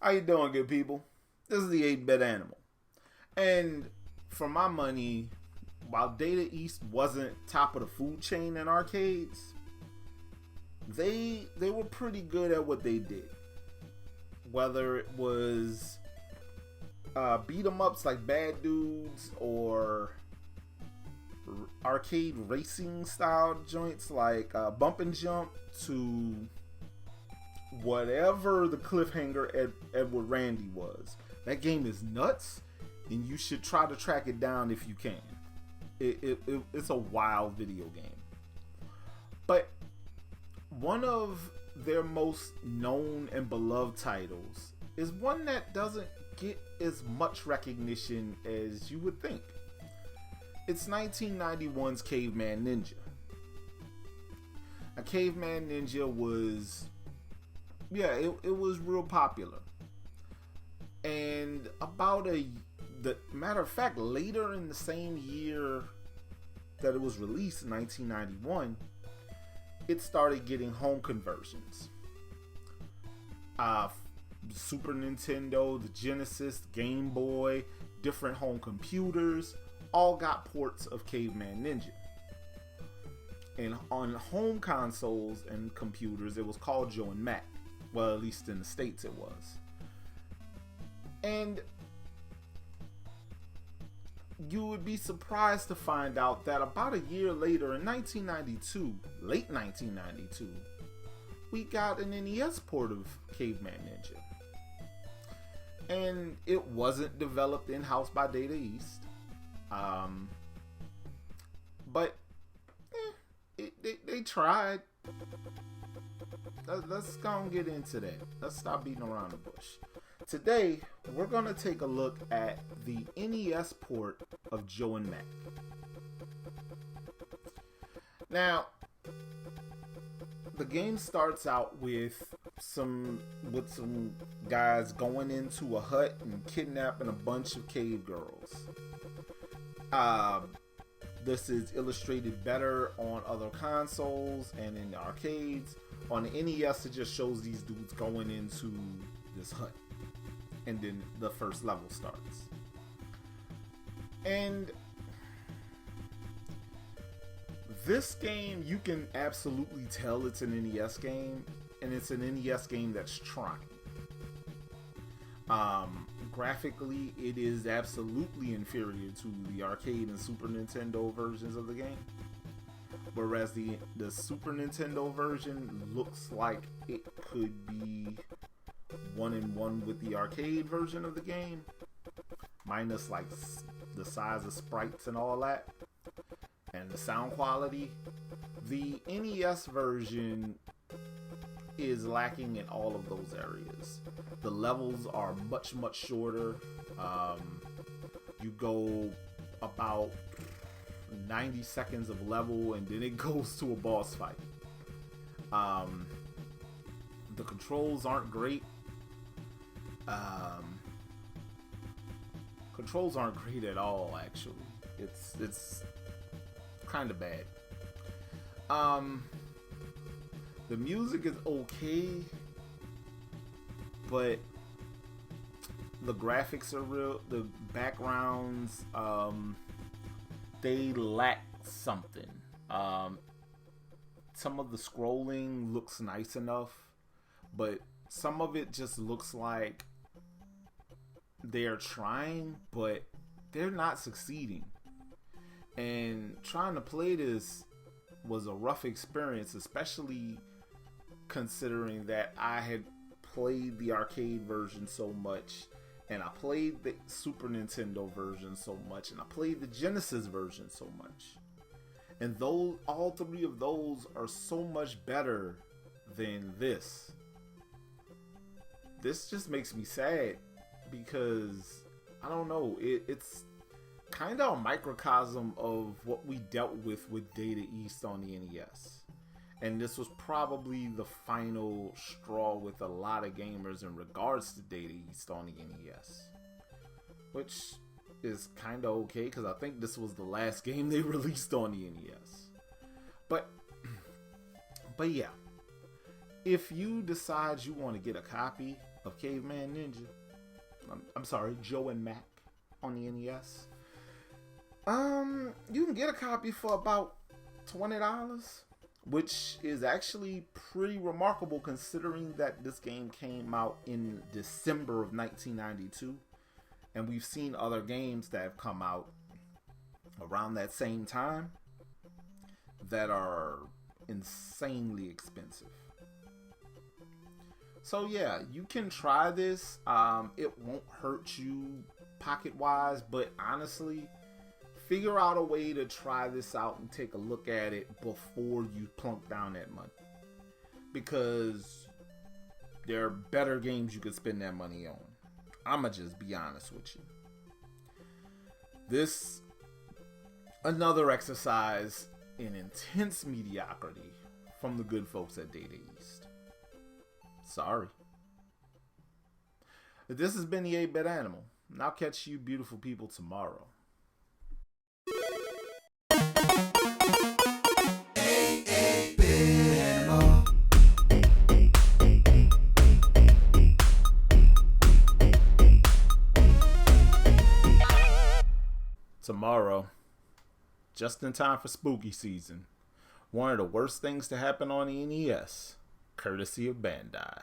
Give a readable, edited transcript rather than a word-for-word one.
How you doing, good people? This is the 8-Bit Animal. And for my money, while Data East wasn't top of the food chain in arcades, they were pretty good at what they did. Whether it was beat 'em ups like Bad Dudes or arcade racing style joints like Bump and Jump, to whatever the cliffhanger Edward Randy was. That game is nuts, and you should try to track it down if you can. It's a wild video game. But one of their most known and beloved titles is one that doesn't get as much recognition as you would think. It's 1991's Caveman Ninja. A Caveman Ninja was, it was real popular. And the matter of fact, later in the same year that it was released in 1991, it started getting home conversions. Super Nintendo, the Genesis, the Game Boy, different home computers, all got ports of Caveman Ninja. And on home consoles and computers, it was called Joe and Mac. Well, at least in the States it was. And you would be surprised to find out that about a year later, in 1992, late 1992, we got an NES port of Caveman Ninja. And it wasn't developed in-house by Data East. But they tried. Let's go and get into that. Let's stop beating around the bush. Today, we're going to take a look at the NES port of Joe and Mac. Now, the game starts out with some guys going into a hut and kidnapping a bunch of cave girls. This is illustrated better on other consoles and in the arcades. On the NES, it just shows these dudes going into this hut. And then the first level starts. And this game, you can absolutely tell it's an NES game. And it's an NES game that's trying. Graphically, it is absolutely inferior to the arcade and Super Nintendo versions of the game. Whereas the Super Nintendo version looks like it could be 1-in-1 with the arcade version of the game, minus like the size of sprites and all that, and the sound quality. The NES version is lacking in all of those areas. The levels are much shorter. You go about 90 seconds of level and then it goes to a boss fight. The controls aren't great. Controls aren't great at all, actually. It's kind of bad. The music is okay, but the graphics are real. The backgrounds, they lack something. Some of the scrolling looks nice enough, but some of it just looks like they're trying, but they're not succeeding. And trying to play this was a rough experience, especially considering that I had played the arcade version so much, and I played the Super Nintendo version so much, and I played the Genesis version so much. And all three of those are so much better than this. This just makes me sad because, I don't know, it's kind of a microcosm of what we dealt with Data East on the NES. And this was probably the final straw with a lot of gamers in regards to Data East on the NES. Which is kind of okay, because I think this was the last game they released on the NES. But yeah. If you decide you want to get a copy, of Caveman Ninja. I'm sorry, Joe and Mac on the NES. You can get a copy for about $20, which is actually pretty remarkable considering that this game came out in December of 1992, and we've seen other games that have come out around that same time that are insanely expensive. So yeah, you can try this. It won't hurt you pocket wise, but honestly, figure out a way to try this out and take a look at it before you plunk down that money, because there are better games you could spend that money on. I'ma just be honest with you. This another exercise in intense mediocrity from the good folks at Data East. Sorry. This has been the 8-Bit Animal, and I'll catch you beautiful people tomorrow. Tomorrow, just in time for spooky season, one of the worst things to happen on the NES, courtesy of Bandai.